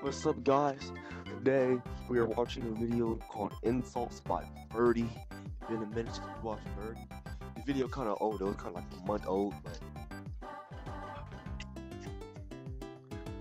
What's up, guys? Today we are watching a video called Insults by Birdie. It's been a minute since we watched Birdie. The video kind of old, it was kind of like a month old, but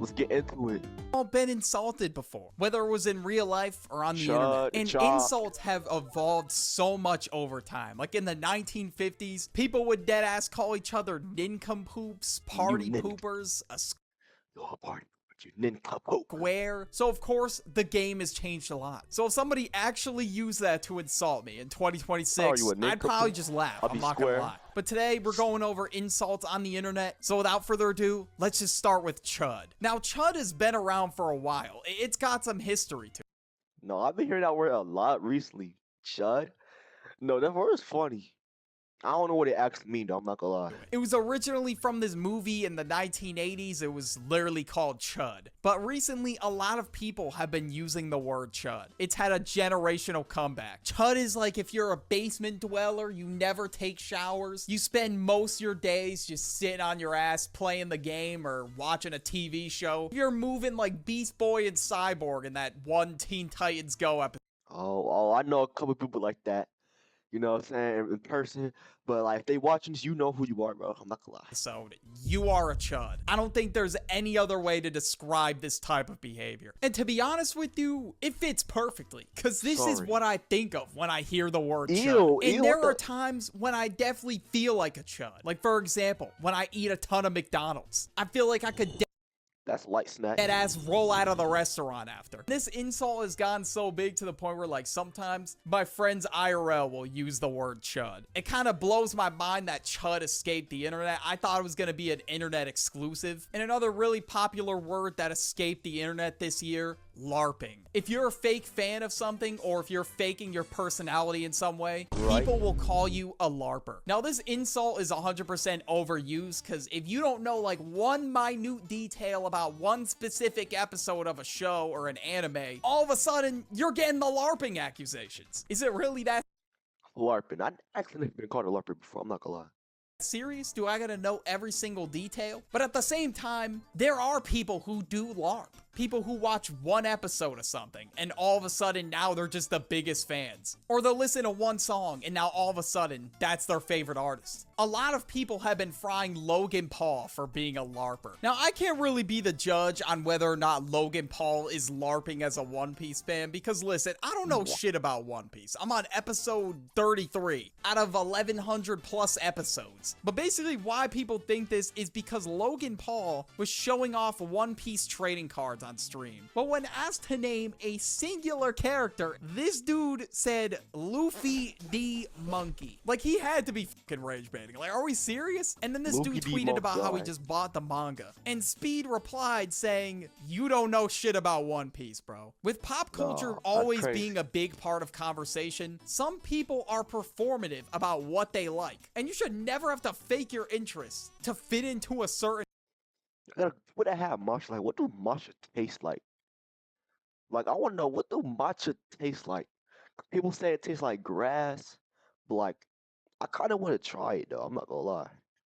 let's get into it. All been insulted before, whether it was in real life or on the internet. And Chop. insults have evolved so much over time. Like in the 1950s, people would deadass call each other nincompoops, party poopers, a Yo, party, you nincompoop. square. So of course, the game has changed a lot. So if somebody actually used that to insult me in 2026, Oh, you a I'd nincompoop? probably just laugh. I'll I'm be not square. gonna lie. But today, we're going over insults on the internet. So without further ado, let's just start with chud. Now, chud has been around for a while. It's got some history to it. No, I've been hearing that word a lot recently. Chud? No, that word is funny. I don't know what it actually means, though. I'm not gonna lie. It was originally from this movie in the 1980s. It was literally called Chud. But recently, a lot of people have been using the word chud. It's had a generational comeback. Chud is like if you're a basement dweller, you never take showers, you spend most of your days just sitting on your ass playing the game or watching a TV show. You're moving like Beast Boy and Cyborg in that one Teen Titans Go episode. Oh, I know a couple people like that. You know what I'm saying? In person. But like if they watching this, you know who you are, bro. I'm not gonna lie. So you are a chud. I don't think there's any other way to describe this type of behavior. And to be honest with you, it fits perfectly. Because this is what I think of when I hear the word chud. And there are times when I definitely feel like a chud. Like for example, when I eat a ton of McDonald's. I feel like I could That's light snack. dead ass roll out of the restaurant after. This insult has gone so big to the point where like sometimes my friends IRL will use the word chud. It kind of blows my mind that chud escaped the internet. I thought it was going to be an internet exclusive. And another really popular word that escaped the internet this year, LARPing. If you're a fake fan of something or if you're faking your personality in some way, people will call you a LARPer. Now this insult is 100% overused because if you don't know like one minute detail about one specific episode of a show or an anime, all of a sudden you're getting the LARPing accusations. Is it really that LARPing. I actually never been called a LARPer before. I'm not gonna lie. serious? Do I gotta know every single detail? But at the same time, there are people who do LARP. People who watch one episode of something and all of a sudden now they're just the biggest fans. Or they'll listen to one song and now all of a sudden that's their favorite artist. A lot of people have been frying Logan Paul for being a LARPer. Now I can't really be the judge on whether or not Logan Paul is LARPing as a One Piece fan because listen, I don't know shit about One Piece. I'm on episode 33 out of 1100 plus episodes. But basically why people think this is because Logan Paul was showing off One Piece trading cards on stream. But when asked to name a singular character, this dude said Luffy D Monkey. Like he had to be fucking rage baiting. Like, are we serious? And then this Luffy dude D. tweeted about how he Monkey. just bought the manga. And Speed replied saying, you don't know shit about One Piece, bro. With pop culture that's always crazy. being a big part of conversation, some people are performative about what they like. And you should never have to fake your interests to fit into a certain What I have matcha like? What do matcha taste like? Like I want to know what do matcha taste like? People say it tastes like grass, but like I kind of want to try it though. I'm not gonna lie.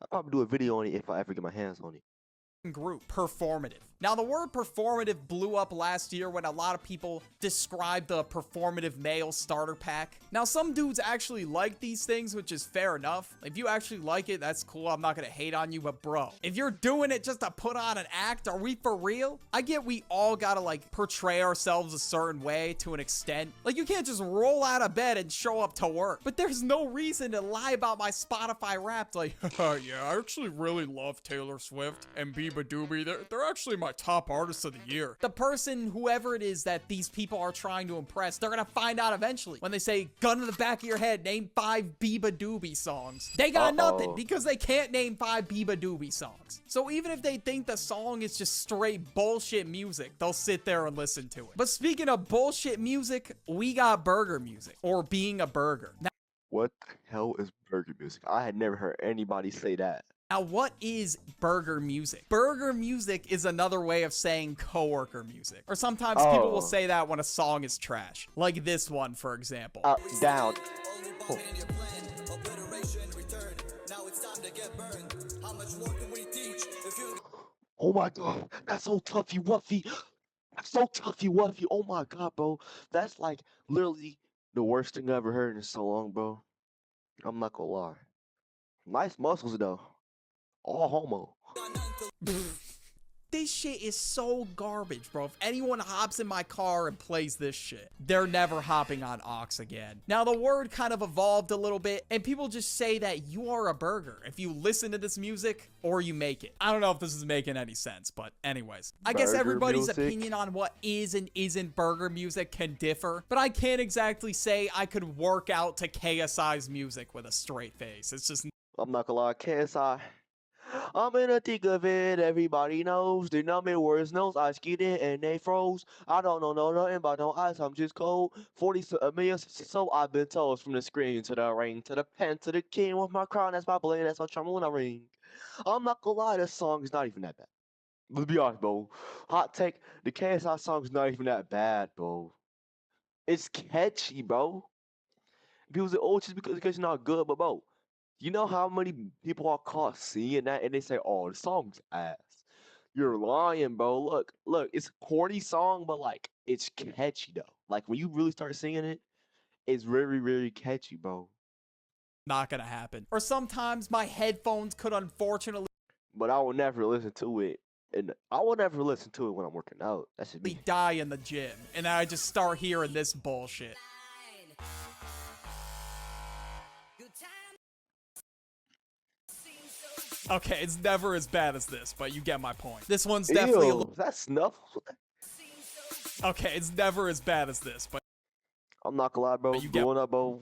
I'll probably do a video on it if I ever get my hands on it. group, performative. Now, the word performative blew up last year when a lot of people described the performative male starter pack. Now, some dudes actually like these things, which is fair enough. If you actually like it, that's cool. I'm not gonna hate on you, but bro, if you're doing it just to put on an act, are we for real? I get we all gotta like portray ourselves a certain way to an extent. Like you can't just roll out of bed and show up to work. But there's no reason to lie about my Spotify Wrapped like, yeah, I actually really love Taylor Swift and Biba Doobie. They're actually my top artists of the year. The person, whoever it is that these people are trying to impress, they're gonna find out eventually. When they say, gun to the back of your head, name 5 Biba Doobie songs. They got nothing because they can't name 5 Biba Doobie songs. So even if they think the song is just straight bullshit music, they'll sit there and listen to it. But speaking of bullshit music, we got burger music, or being a burger. What the hell is burger music? I had never heard anybody say that. Now, what is burger music? Burger music is another way of saying coworker music. Or sometimes people will say that when a song is trash. Like this one, for example. Up, down. Oh my god, that's so toughy wuffy. So toughy wuffy. Oh my god, bro. That's like literally the worst thing I ever heard in so long, bro. I'm not gonna lie. Nice muscles though. All homo. This shit is so garbage, bro. If anyone hops in my car and plays this shit, they're never hopping on Ox again. Now, the word kind of evolved a little bit, and people just say that you are a burger if you listen to this music or you make it. I don't know if this is making any sense, but anyways. I guess Burger everybody's music. opinion on what is and isn't burger music can differ, but I can't exactly say I could work out to KSI's music with a straight face. It's just I'm not gonna lie, KSI. I'm in the thick of it, everybody knows. The number words knows I skied it and they froze. I don't know nothing about no ice, I'm just cold. 40 million, so I've been told. From the screen to the ring, to the pen, to the king. With my crown, that's my blade, that's my charm when I ring. I'm not gonna lie, this song is not even that bad. Let's be honest, bro. Hot take, the KSI song is not even that bad, bro. It's catchy, bro. People say, oh, just because it's not good, but bro, you know how many people are caught singing that and they say, "Oh, the song's ass." You're lying, bro. Look, it's a corny song, but like it's catchy though. Like when you really start singing it, it's very, very catchy, bro. not gonna happen. Or sometimes my headphones could unfortunately But I will never listen to it, and I will never listen to it when I'm working out. That's just me. die in the gym, and I just start hearing this bullshit. Okay, it's never as bad as this, but you get my point. This one's definitely a little. Ew, that's snuff. Okay, it's never as bad as this, but I'm not gonna lie, bro. you get Growing up, bro.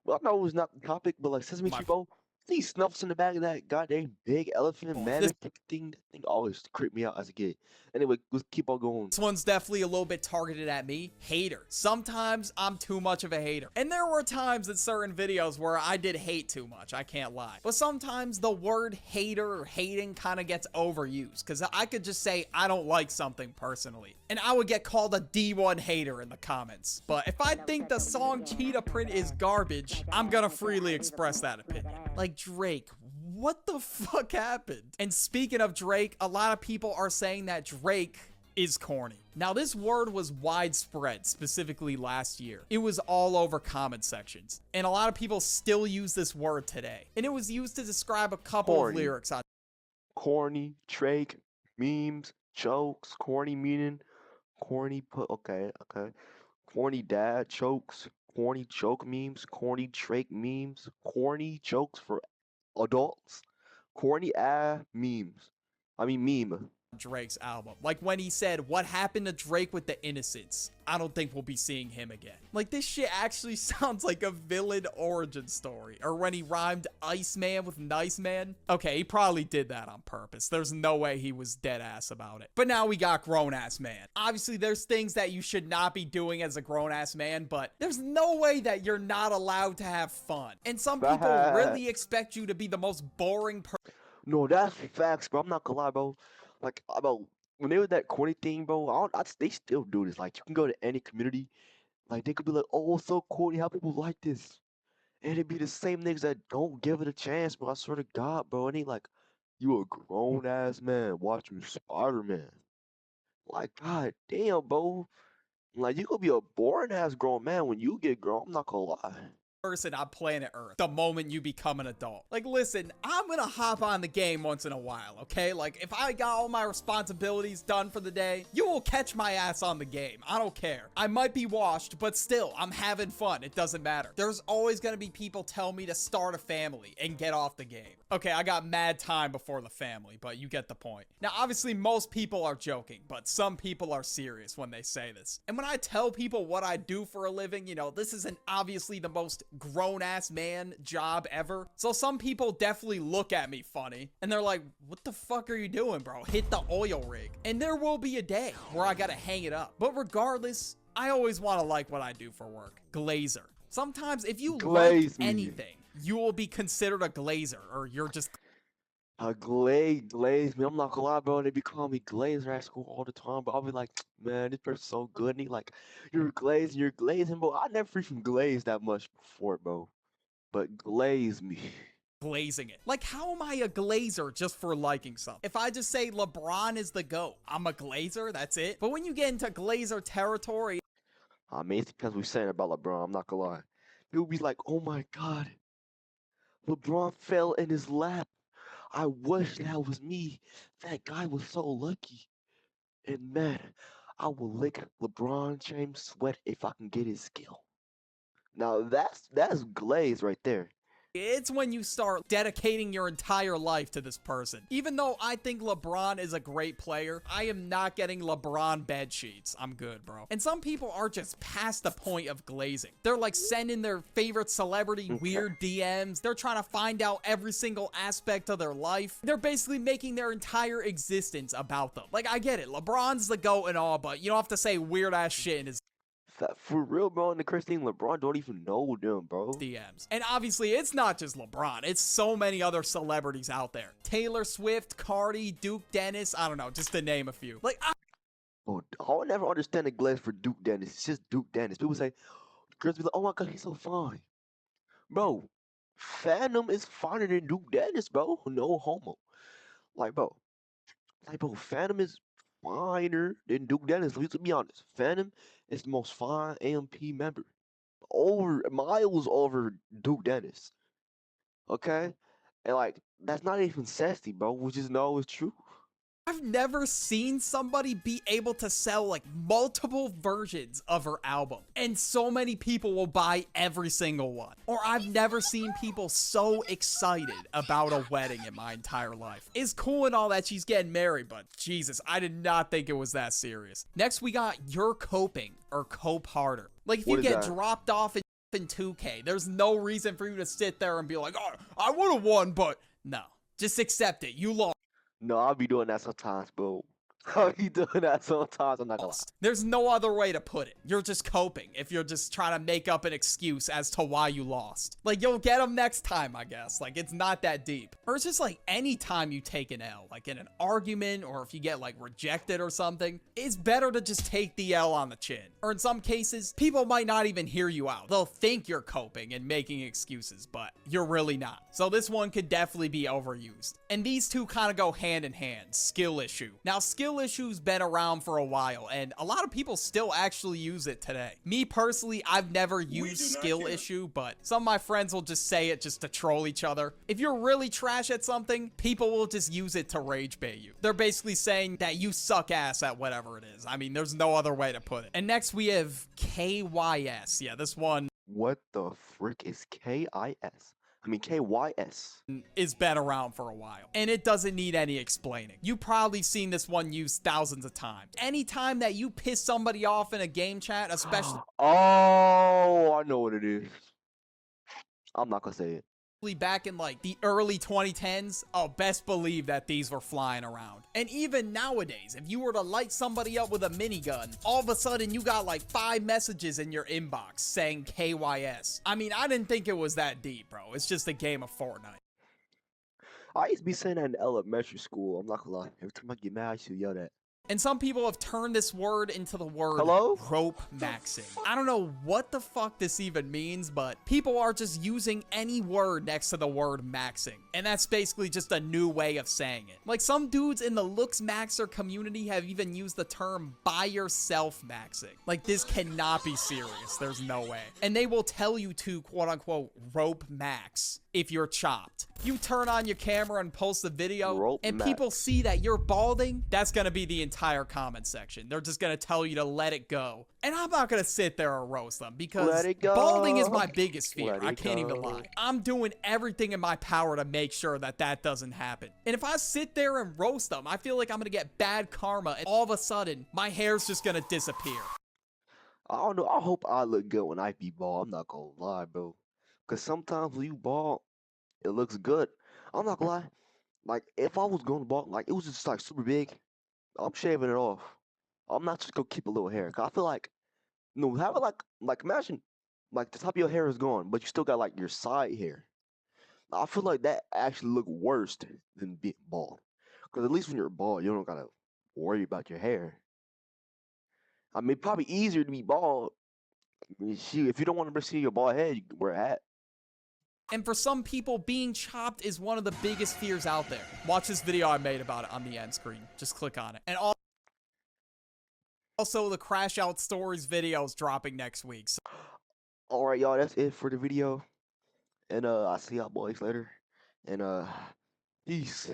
Well, I know it was not the topic, but like Sesame my Street, bro. These snuffs in the back of that goddamn big elephant point. man thing. That thing always creeped me out as a kid. Anyway, let's keep on going. This one's definitely a little bit targeted at me. Hater. Sometimes I'm too much of a hater. And there were times in certain videos where I did hate too much, I can't lie. But sometimes the word hater or hating kind of gets overused, because I could just say I don't like something personally, and I would get called a D1 hater in the comments. But if I think the song Cheetah Print is garbage, I'm gonna freely express that opinion. Like Drake, what the fuck happened? And speaking of Drake, a lot of people are saying that Drake is corny. Now, this word was widespread, specifically last year. It was all over comment sections, and a lot of people still use this word today. And it was used to describe a couple of lyrics on Corny, Drake, memes, jokes, corny meaning, corny put. Okay. Corny dad jokes, corny joke memes, corny Drake memes, corny jokes for adults, corny memes. I mean meme. Drake's album. Like when he said, "What happened to Drake with the Innocents? I don't think we'll be seeing him again." Like this shit actually sounds like a villain origin story. Or when he rhymed Iceman with Nice Man. Okay, he probably did that on purpose. There's no way he was dead ass about it. But now we got grown ass man. Obviously, there's things that you should not be doing as a grown ass man, but there's no way that you're not allowed to have fun. And some people really expect you to be the most boring person. No, that's facts, bro. I'm not gonna lie, bro. Like, about when they were that corny thing, bro. They still do this. Like, you can go to any community, like they could be like, "Oh, it's so corny how people like this," and it'd be the same niggas that don't give it a chance, bro. I swear to God, bro. And they like, "You a grown ass man watching Spider Man." Like, god damn, bro. Like, you could be a boring ass grown man when you get grown. I'm not gonna lie. Person on planet Earth the moment you become an adult. Like, listen, I'm gonna hop on the game once in a while, okay? Like, if I got all my responsibilities done for the day, you will catch my ass on the game. I don't care. I might be washed, but still, I'm having fun. It doesn't matter. There's always gonna be people tell me to start a family and get off the game. Okay, I got mad time before the family, but you get the point. Now, obviously, most people are joking, but some people are serious when they say this. And when I tell people what I do for a living, you know, this isn't obviously the most grown-ass man job ever. So some people definitely look at me funny, and they're like, "What the fuck are you doing, bro? Hit the oil rig." And there will be a day where I gotta hang it up. But regardless, I always want to like what I do for work. Glazer. Sometimes if you like anything, you will be considered a glazer, or you're just A glaze me. I'm not gonna lie, bro. They be calling me Glazer at school all the time, but I'll be like, man, this person's so good. And he like, you're glazing, bro. I never freaking glazed that much before, bro. But glaze me. glazing it. Like, how am I a glazer just for liking something? If I just say LeBron is the GOAT, I'm a glazer, that's it. But when you get into glazer territory, I mean, it's because we're saying about LeBron. I'm not gonna lie. People be like, "Oh my God, LeBron fell in his lap. I wish that was me. That guy was so lucky." And man, I will lick LeBron James' sweat if I can get his skill. Now that's glaze right there. it's when you start dedicating your entire life to this person. Even though I think LeBron is a great player, I am not getting LeBron bed sheets. I'm good, bro. And some people are just past the point of glazing. They're like sending their favorite celebrity weird DMs. They're trying to find out every single aspect of their life. They're basically making their entire existence about them. Like, I get it. LeBron's the GOAT and all, but you don't have to say weird ass shit in his For real, bro. And the crazy thing, LeBron don't even know them, bro. DMs. And obviously, it's not just LeBron. It's so many other celebrities out there. Taylor Swift, Cardi, Duke Dennis, I don't know, just to name a few. Like, Oh, I'll never understand the glaze for Duke Dennis. It's just Duke Dennis. People say, girls be like, "Oh my God, he's so fine." Bro, Phantom is finer than Duke Dennis, bro. No homo. Like, bro, Phantom is finer than Duke Dennis. Let's be honest. Phantom is the most fine AMP member. Over miles over Duke Dennis. Okay? And like, that's not even sassy, bro. We just know it's true. I've never seen somebody be able to sell like multiple versions of her album, and so many people will buy every single one. Or I've never seen people so excited about a wedding in my entire life. It's cool and all that she's getting married, but Jesus, I did not think it was that serious. Next, we got You're Coping, or Cope Harder. Like, if you What is get that? dropped off in 2K, there's no reason for you to sit there and be like, oh, I would have won, but no. Just accept it. You lost. No, I'll be doing that sometimes, bro. I'll be doing that sometimes. I'm not gonna lie. There's no other way to put it. You're just coping if you're just trying to make up an excuse as to why you lost. Like, you'll get them next time, I guess. Like, it's not that deep. Or it's just like any time you take an L, like in an argument or if you get like rejected or something, it's better to just take the L on the chin. Or in some cases, people might not even hear you out. They'll think you're coping and making excuses, but you're really not. So this one could definitely be overused. And these two kind of go hand in hand. Skill issue. Now, skill issue's been around for a while, and a lot of people still actually use it today. Me personally, I've never used skill issue, but some of my friends will just say it just to troll each other. If you're really trash at something, people will just use it to rage bait you. They're basically saying that you suck ass at whatever it is. I mean, there's no other way to put it. And next we have KYS. Yeah, this one What the frick is KIS? I mean KYS. is been around for a while, and it doesn't need any explaining. You've probably seen this one used thousands of times. Anytime that you piss somebody off in a game chat, especially Oh, I know what it is. I'm not gonna say it. back in like the early 2010s, oh, best believe that these were flying around. And even nowadays, if you were to light somebody up with a minigun, all of a sudden you got like 5 messages in your inbox saying KYS. I mean, I didn't think it was that deep, bro. It's just a game of Fortnite. I used to be saying that in elementary school. I'm not gonna lie. Every time I get mad, I used to yell that. And some people have turned this word into the word Hello? rope maxing. I don't know what the fuck this even means, but people are just using any word next to the word maxing. And that's basically just a new way of saying it. Like, some dudes in the looks maxer community have even used the term by yourself maxing. Like, this cannot be serious. There's no way. And they will tell you to quote unquote rope max if you're chopped. You turn on your camera and post the video, Rope and max. people see that you're balding, that's gonna be the entire comment section. They're just gonna tell you to let it go. And I'm not gonna sit there and roast them because Let it go. balding is my biggest fear. Let I it can't even go. lie. I'm doing everything in my power to make sure that that doesn't happen. And if I sit there and roast them, I feel like I'm gonna get bad karma, and all of a sudden, my hair's just gonna disappear. I don't know. I hope I look good when I be bald. I'm not gonna lie, bro. Cause sometimes when you bald, it looks good. I'm not gonna lie. Like if I was going bald, like it was just like super big, I'm shaving it off. I'm not just gonna keep a little hair. Cause I feel like, no, have it like imagine, like the top of your hair is gone, but you still got like your side hair. I feel like that actually look worse than being bald. Cause at least when you're bald, you don't gotta worry about your hair. I mean, probably easier to be bald. I mean, shoot, if you don't want to see your bald head, you can wear a hat. And for some people, being chopped is one of the biggest fears out there. Watch this video I made about it on the end screen. Just click on it. And also, the Crash Out Stories video is dropping next week. So Alright, y'all, that's it for the video. And I'll see y'all boys later. And peace.